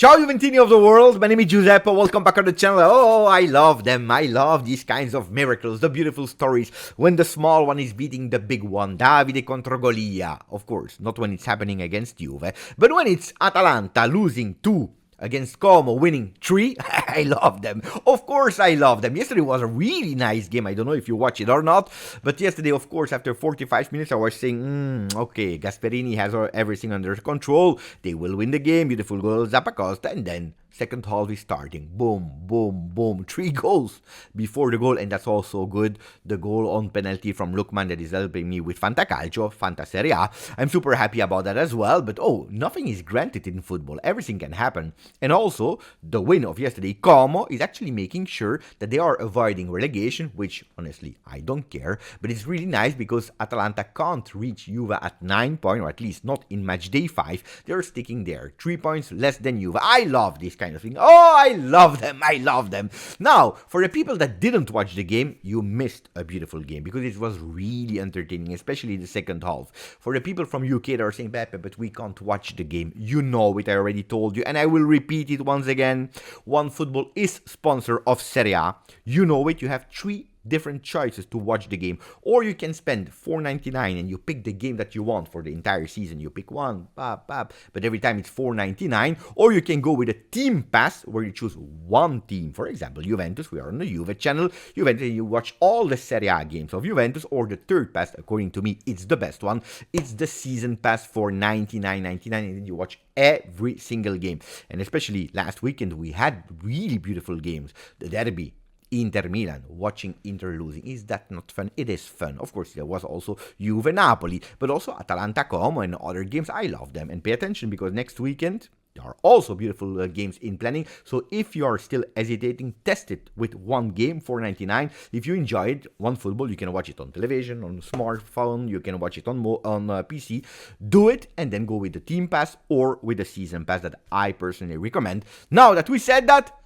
Ciao Juventini of the world, my name is Giuseppe, welcome back on the channel. Oh, I love them, I love these kinds of miracles, the beautiful stories when the small one is beating the big one, Davide contro Golia. Of course, not when it's happening against Juve, but when it's Atalanta losing 2 against Como, winning 3, I love them. Of course I love them. Yesterday was a really nice game. I don't know if you watch it or not, but yesterday, of course, after 45 minutes, I was saying, okay, Gasperini has everything under control. They will win the game. Beautiful goal, Zappacosta, and then second half is starting. Boom, boom, boom. 3 goals before the goal, and that's also good. The goal on penalty from Lukman that is helping me with Fantacalcio, Fanta Serie A. I'm super happy about that as well, but nothing is granted in football. Everything can happen. And also, the win of yesterday, Como, is actually making sure that they are avoiding relegation, which, honestly, I don't care. But it's really nice because Atalanta can't reach Juve at 9 points, or at least not in match day 5. They're sticking there, 3 points less than Juve. I love this kind of thing. Oh, I love them. I love them. Now, for the people that didn't watch the game, you missed a beautiful game because it was really entertaining, especially the second half. For the people from UK that are saying, Beppe, but we can't watch the game. You know it, I already told you, and I will repeat it once again. OneFootball is sponsor of Serie A. You know it, you have 3 different choices to watch the game, or you can spend $4.99 and you pick the game that you want for the entire season. You pick one, but every time it's $4.99. Or you can go with a team pass where you choose one team. For example, Juventus, we are on the Juve channel. Juventus, you watch all the Serie A games of Juventus. Or the third pass, according to me, it's the best one. It's the season pass for $99.99, and then you watch every single game. And especially last weekend, we had really beautiful games. The derby, Inter Milan, watching Inter losing. Is that not fun? It is fun. Of course, there was also Juve Napoli, but also Atalanta Como and other games. I love them. And pay attention because next weekend there are also beautiful games in planning. So if you are still hesitating, test it with one game, $4.99. If you enjoy it, OneFootball, you can watch it on television, on smartphone, you can watch it on PC. Do it and then go with the team pass or with the season pass that I personally recommend. Now that we said that,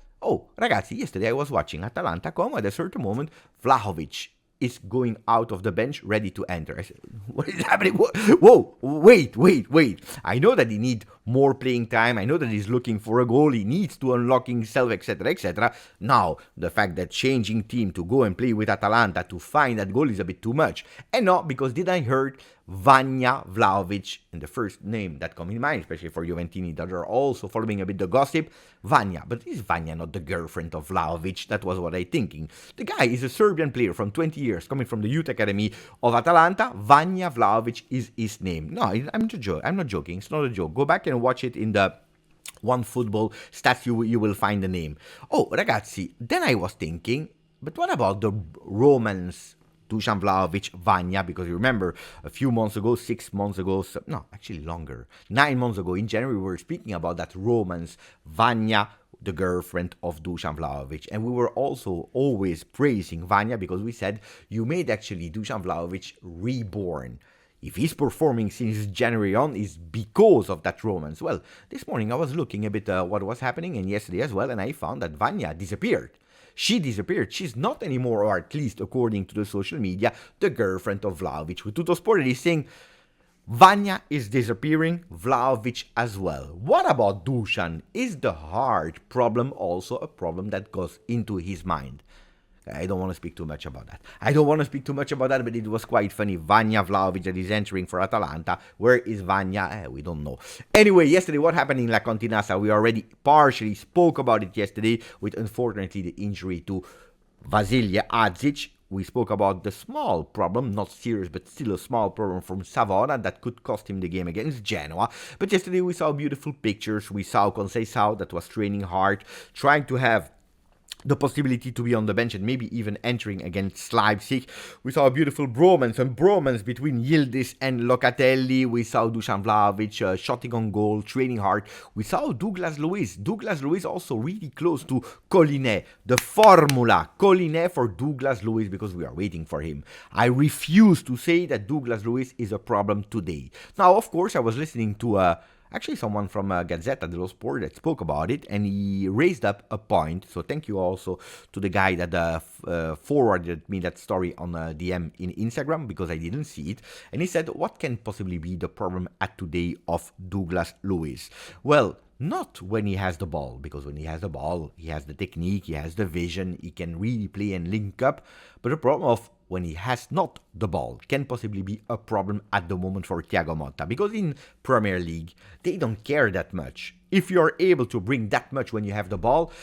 ragazzi, yesterday I was watching Atalanta Como. At a certain moment, Vlahovic is going out of the bench, ready to enter. I said, what is happening? Whoa, wait. I know that he needs more playing time. I know that he's looking for a goal. He needs to unlock himself, etc., etc. Now, the fact that changing team to go and play with Atalanta to find that goal is a bit too much. And not because did I heard Vanya Vlahovic, and the first name that comes in mind, especially for Juventini that are also following a bit the gossip, Vanya. But is Vanya not the girlfriend of Vlahovic? That was what I thinking. The guy is a Serbian player from 20 years, coming from the youth academy of Atalanta. Vanya Vlahovic is his name. No, I'm not joking. It's not a joke. Go back and watch it in the OneFootball stats. You will find the name. Ragazzi, then I was thinking, but what about the romance Dusan Vlahovic, Vanya? Because you remember a few months ago, 6 months ago, no, actually longer, 9 months ago, in January, we were speaking about that romance, Vanya, the girlfriend of Dusan Vlahovic. And we were also always praising Vanya because we said you made actually Dusan Vlahovic reborn. If he's performing since January on, is because of that romance. Well, this morning I was looking a bit what was happening, and yesterday as well, and I found that Vanya disappeared. She disappeared. She's not anymore, or at least according to the social media, the girlfriend of Vlahovic. With Tuttosport is saying Vanya is disappearing, Vlahovic as well. What about Dusan? Is the heart problem also a problem that goes into his mind? I don't want to speak too much about that. But it was quite funny. Vanya Vlahovic that is entering for Atalanta. Where is Vanya? We don't know. Anyway, yesterday, what happened in La Continassa? We already partially spoke about it yesterday with, unfortunately, the injury to Vasilije Adzic. We spoke about the small problem, not serious, but still a small problem from Savona that could cost him the game against Genoa. But yesterday, we saw beautiful pictures. We saw Conceição that was training hard, trying to have the possibility to be on the bench and maybe even entering against Leipzig. We saw a beautiful bromance between Yildiz and Locatelli. We saw Dusan Vlahovic shooting on goal, training hard. We saw Douglas Luiz also really close to Collinet. The formula, Collinet for Douglas Luiz, because we are waiting for him. I refuse to say that Douglas Luiz is a problem today. Now, of course, I was listening to actually someone from Gazzetta dello Sport that spoke about it, and he raised up a point. So thank you also to the guy that forwarded me that story on DM in Instagram, because I didn't see it. And he said, what can possibly be the problem at today of Douglas Luiz? Well, Not when he has the ball, because when he has the ball, he has the technique, he has the vision, he can really play and link up. But the problem of when he has not the ball can possibly be a problem at the moment for Thiago Motta, because in Premier League, they don't care that much. If you're able to bring that much when you have the ball,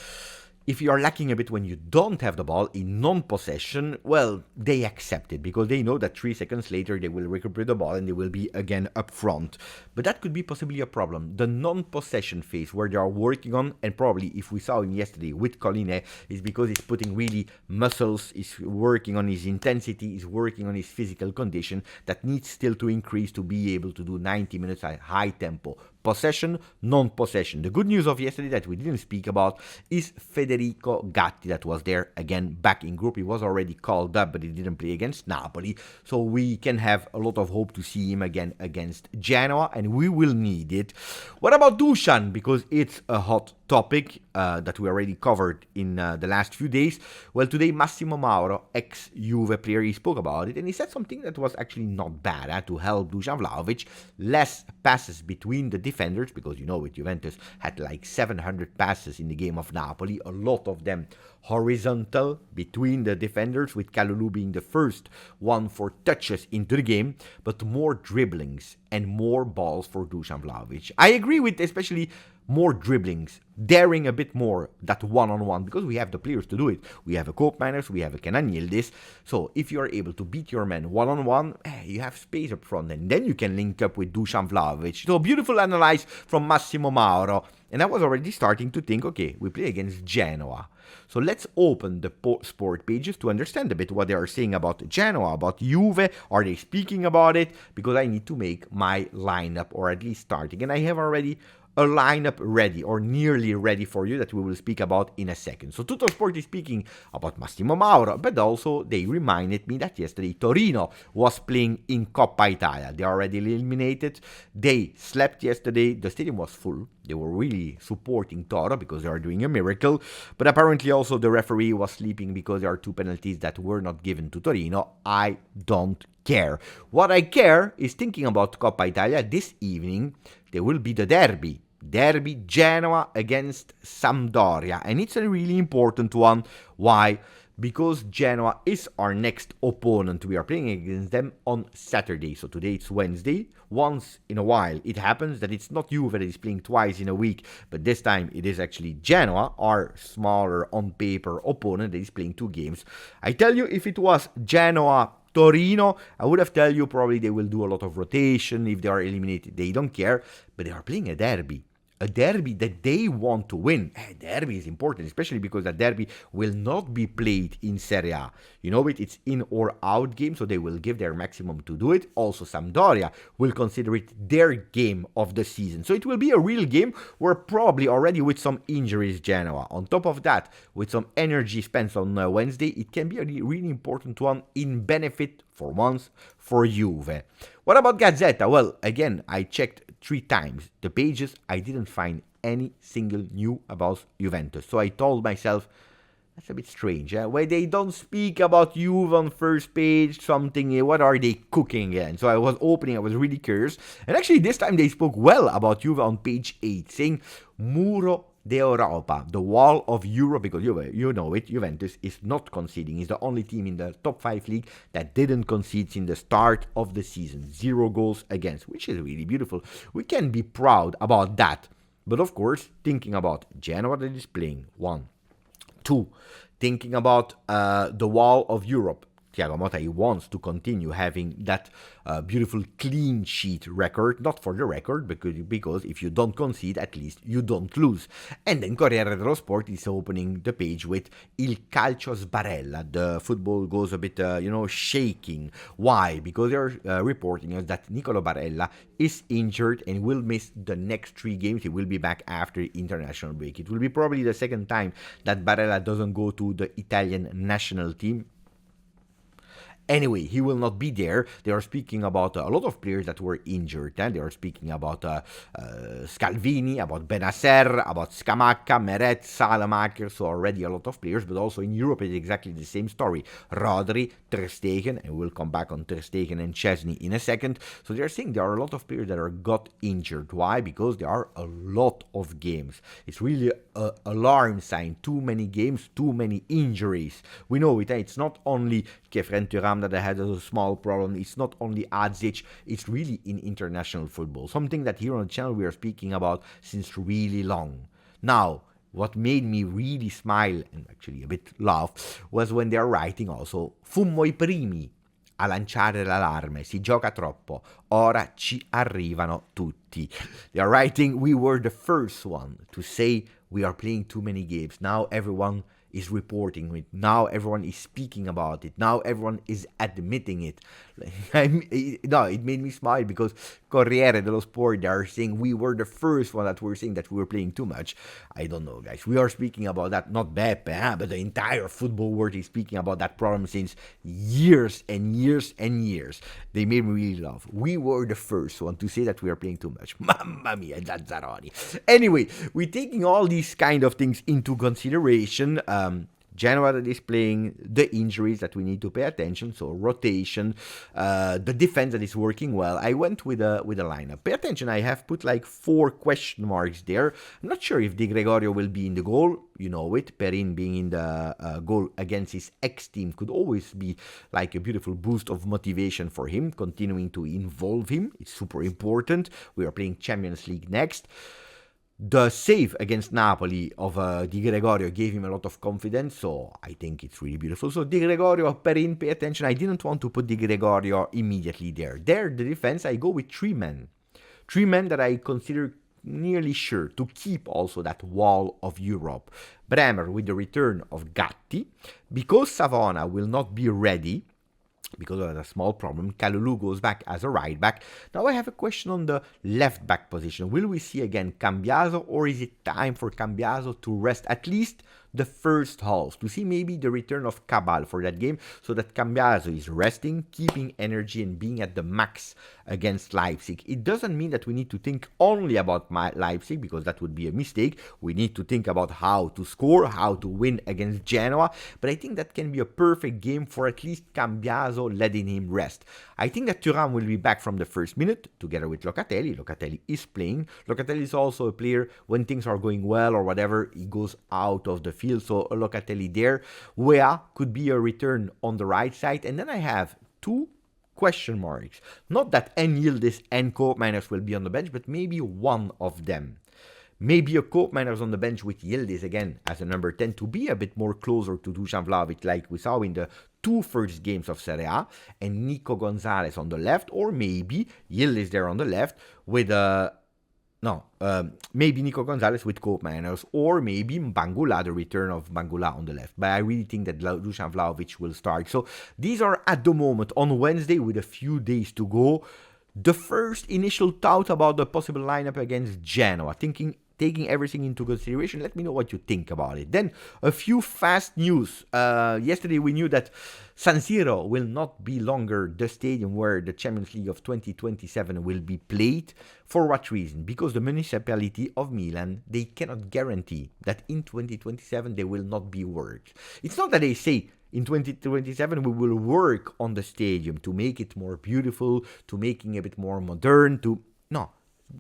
if you are lacking a bit when you don't have the ball in non-possession, well, they accept it because they know that 3 seconds later they will recuperate the ball and they will be again up front. But that could be possibly a problem. The non-possession phase where they are working on, and probably if we saw him yesterday with Chiellini, is because he's putting really muscles, he's working on his intensity, he's working on his physical condition that needs still to increase to be able to do 90 minutes at high tempo. Possession, non-possession. The good news of yesterday that we didn't speak about is Federico Gatti that was there again back in group. He was already called up, but he didn't play against Napoli. So we can have a lot of hope to see him again against Genoa, and we will need it. What about Dusan? Because it's a hot topic that we already covered in the last few days. Well, today Massimo Mauro, ex-Juve player, he spoke about it, and he said something that was actually not bad to help Dusan Vlahovic. Less passes between the defenders, because you know with Juventus had like 700 passes in the game of Napoli, a lot of them horizontal between the defenders, with Kalulu being the first one for touches into the game, but more dribblings and more balls for Dusan Vlahovic. I agree with especially more dribblings, daring a bit more that one-on-one, because we have the players to do it. We have a Koopmeiners, we have a Kenan Yildiz. So if you are able to beat your man one-on-one, you have space up front, and then you can link up with Dusan Vlahovic. So beautiful analysis from Massimo Mauro. And I was already starting to think, okay, we play against Genoa. So let's open the sport pages to understand a bit what they are saying about Genoa, about Juve. Are they speaking about it? Because I need to make my lineup, or at least starting. And I have already a lineup ready, or nearly ready for you, that we will speak about in a second. So Tuttosport is speaking about Massimo Mauro, but also they reminded me that yesterday Torino was playing in Coppa Italia. They are already eliminated. They slept yesterday. The stadium was full. They were really supporting Toro because they are doing a miracle. But apparently also the referee was sleeping because there are 2 penalties that were not given to Torino. I don't care. What I care is thinking about Coppa Italia. This evening there will be the derby Genoa against Sampdoria, and it's a really important one. Why? Because Genoa is our next opponent. We are playing against them on Saturday. So today it's Wednesday. Once in a while it happens that it's not Juve that is playing twice in a week, but this time it is actually Genoa, our smaller on paper opponent, that is playing 2 games. I tell you, if it was Genoa Torino, I would have told you probably they will do a lot of rotation. If they are eliminated, they don't care, but they are playing a derby that they want to win. A derby is important, especially because that derby will not be played in Serie A. You know it's in or out game, so they will give their maximum to do it. Also, Sampdoria will consider it their game of the season. So it will be a real game where probably already with some injuries, Genoa. On top of that, with some energy spent on Wednesday, it can be a really important one in benefit for once for Juve. What about Gazzetta? Well, again, I checked 3 times the pages. I didn't find any single new about Juventus. So I told myself, that's a bit strange. Why they don't speak about Juve on first page, something, what are they cooking? And so I was really curious. And actually this time they spoke well about Juve on page 8, saying Muro d'Europa, the wall of Europe, because you know it, Juventus is not conceding. It's the only team in the top 5 league that didn't concede since the start of the season. 0 goals against, which is really beautiful. We can be proud about that. But of course, thinking about Genoa that is playing, 1. 2, thinking about the wall of Europe. Thiago Motta, he wants to continue having that beautiful clean sheet record, not for the record, because if you don't concede, at least you don't lose. And then Corriere dello Sport is opening the page with Il calcio sbarella. The football goes a bit, shaking. Why? Because they're reporting us that Nicolo Barella is injured and will miss the next 3 games. He will be back after the international break. It will be probably the second time that Barella doesn't go to the Italian national team. Anyway, he will not be there. They are speaking about a lot of players that were injured. And they are speaking about Scalvini, about Benacer, about Scamacca, Meret, Salamaker. So already a lot of players, but also in Europe it's exactly the same story. Rodri, Ter Stegen, and we'll come back on Ter Stegen and Szczesny in a second. So they're saying there are a lot of players that are got injured. Why? Because there are a lot of games. It's really an alarm sign. Too many games, too many injuries. We know it. It's not only Kefren Thuram that had a small problem. It's not only Adzic. It's really in international football. Something that here on the channel we are speaking about since really long. Now, what made me really smile and actually a bit laugh was when they are writing also fummo I primi a lanciare l'allarme, si gioca troppo, ora ci arrivano tutti. They are writing we were the first one to say we are playing too many games. Now everyone is reporting it. Now everyone is speaking about it. Now everyone is admitting it. No, it made me smile because Corriere dello Sport, they are saying we were the first one that were saying that we were playing too much. I don't know, guys. We are speaking about that, not Beppe, but the entire football world is speaking about that problem since years and years and years. They made me really laugh. We were the first one to say that we are playing too much. Mamma mia, Zazzaroni. Anyway, we're taking all these kind of things into consideration. Genoa that is playing, the injuries that we need to pay attention, so rotation, the defense that is working well. I went with a lineup. Pay attention, I have put like 4 question marks there. I'm not sure if Di Gregorio will be in the goal. You know it. Perin being in the goal against his ex-team could always be like a beautiful boost of motivation for him, continuing to involve him. It's super important. We are playing Champions League next. The save against Napoli of Di Gregorio gave him a lot of confidence, so I think it's really beautiful. So Di Gregorio, Perin, pay attention. I didn't want to put Di Gregorio immediately there. There, the defense, I go with 3 men. 3 men that I consider nearly sure to keep also that wall of Europe. Bremer with the return of Gatti. Because Savona will not be ready, because of a small problem, Kalulu goes back as a right back. Now I have a question on the left back position. Will we see again Cambiaso, or is it time for Cambiaso to rest at least the first half, to see maybe the return of Cabal for that game, so that Cambiaso is resting, keeping energy and being at the max against Leipzig. It doesn't mean that we need to think only about Leipzig, because that would be a mistake. We need to think about how to score, how to win against Genoa, but I think that can be a perfect game for at least Cambiaso, letting him rest. I think that Thuram will be back from the first minute, together with Locatelli. Locatelli is playing. Locatelli is also a player, when things are going well or whatever, he goes out of the field, so Locatelli there. Wea could be a return on the right side, and then I have 2 question marks. Not that Yildiz and Koopmeiners will be on the bench, but maybe one of them. Maybe a Koopmeiners on the bench with Yildiz again as a number 10 to be a bit more closer to Dusan Vlahovic, like we saw in the 2 first games of Serie A, and Nico Gonzalez on the left, or maybe Yildiz there on the left with maybe Nico Gonzalez with Koopmeiners, or maybe Bangula, the return of Bangula on the left. But I really think that Dusan Vlahovic will start. So these are at the moment on Wednesday, with a few days to go, the first initial thought about the possible lineup against Genoa. Taking everything into consideration, let me know what you think about it. Then, a few fast news. Yesterday we knew that San Siro will not be longer the stadium where the Champions League of 2027 will be played. For what reason? Because the municipality of Milan, they cannot guarantee that in 2027 there will not be work. It's not that they say in 2027 we will work on the stadium to make it more beautiful, to making it a bit more modern, No,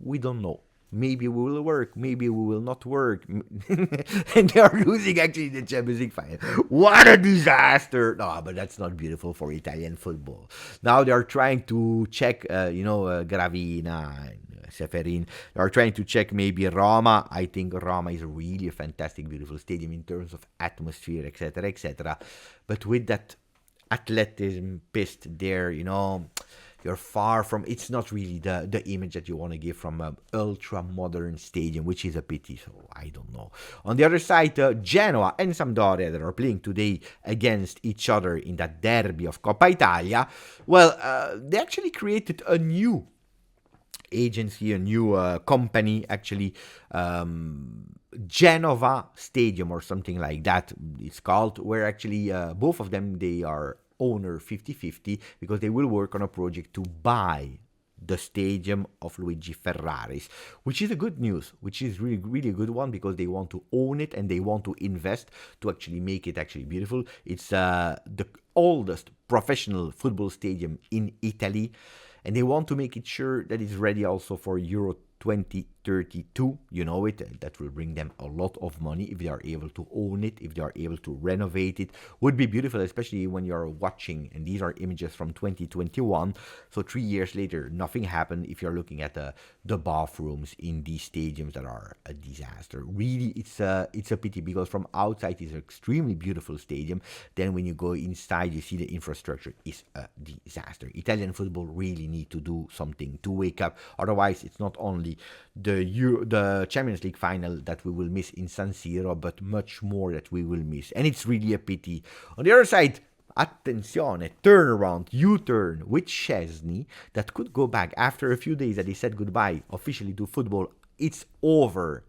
we don't know. Maybe we will work, maybe we will not work. And they are losing actually the Champions League final. What a disaster! No, but that's not beautiful for Italian football. Now they are trying to check, Gravina and Seferin. They are trying to check maybe Roma. I think Roma is really a fantastic, beautiful stadium in terms of atmosphere, etc., etc. But with that athleticism pissed there, you're far from, it's not really the image that you want to give from an ultra-modern stadium, which is a pity, so I don't know. On the other side, Genoa and Sampdoria that are playing today against each other in that derby of Coppa Italia, well, they actually created a new agency, a new company, actually, Genova Stadium or something like that it's called, where actually both of them, they are owner 50-50 because they will work on a project to buy the stadium of Luigi Ferraris, which is a good news, which is really, really a good one because they want to own it and they want to invest to actually make it actually beautiful. It's the oldest professional football stadium in Italy, and they want to make it sure that it's ready also for Euro 2032. You know it, that will bring them a lot of money if they are able to own it, if they are able to renovate it. Would be beautiful, especially when you're watching, and these are images from 2021, so 3 years later nothing happened. If you're looking at the bathrooms in these stadiums that are a disaster, really it's a pity because from outside it's an extremely beautiful stadium, then when you go inside you see the infrastructure is a disaster. Italian football really need to do something to wake up, otherwise it's not only the Champions League final that we will miss in San Siro, but much more that we will miss, and it's really a pity. On the other side, attenzione, turnaround, U-turn with Szczesny that could go back after a few days that he said goodbye officially to football. It's over.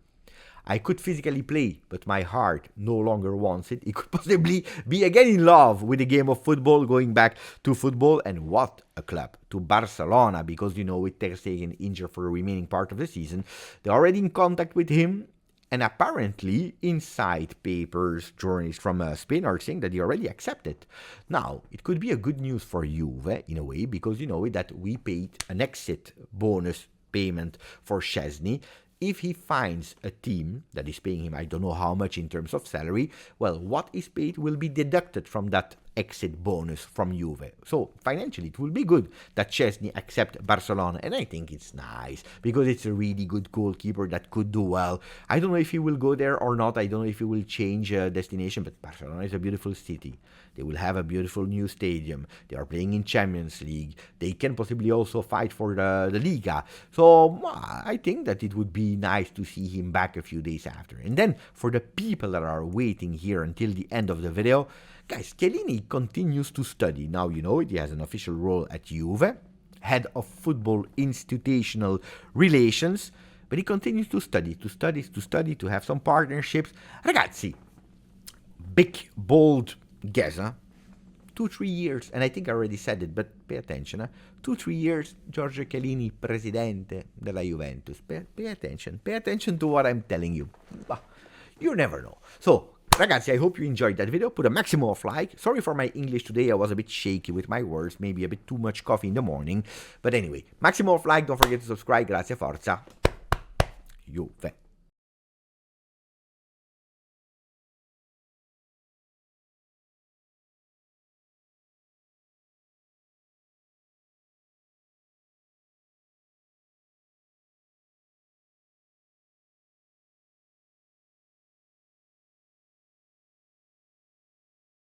I could physically play, but my heart no longer wants it. He could possibly be again in love with the game of football, going back to football, and what a club, to Barcelona, because, you know, with Ter Stegen injured for the remaining part of the season, they're already in contact with him, and apparently inside papers, journalists from Spain are saying that he already accepted. Now, it could be a good news for Juve, in a way, because you know that we paid an exit bonus payment for Szczesny. If he finds a team that is paying him, I don't know how much in terms of salary, well, what is paid will be deducted from that exit bonus from Juve. So financially it will be good that Szczesny accept Barcelona, and I think it's nice because it's a really good goalkeeper that could do well. I don't know if he will go there or not. I don't know if he will change destination, but Barcelona is a beautiful city. They will have a beautiful new stadium. They are playing in Champions League. They can possibly also fight for the Liga. So I think that it would be nice to see him back a few days after. And then for the people that are waiting here until the end of the video, guys, Chiellini continues to study. Now, you know, he has an official role at Juve, head of football institutional relations, but he continues to study, to have some partnerships. Ragazzi, big, bold guess, huh? 2-3 years, and I think I already said it, but pay attention, huh? 2-3 years, Giorgio Chiellini, presidente della Juventus. Pay attention to what I'm telling you. You never know. So, ragazzi, I hope you enjoyed that video. Put a maximum of like. Sorry for my English today. I was a bit shaky with my words. Maybe a bit too much coffee in the morning. But anyway, maximum of like. Don't forget to subscribe. Grazie, forza. Juve.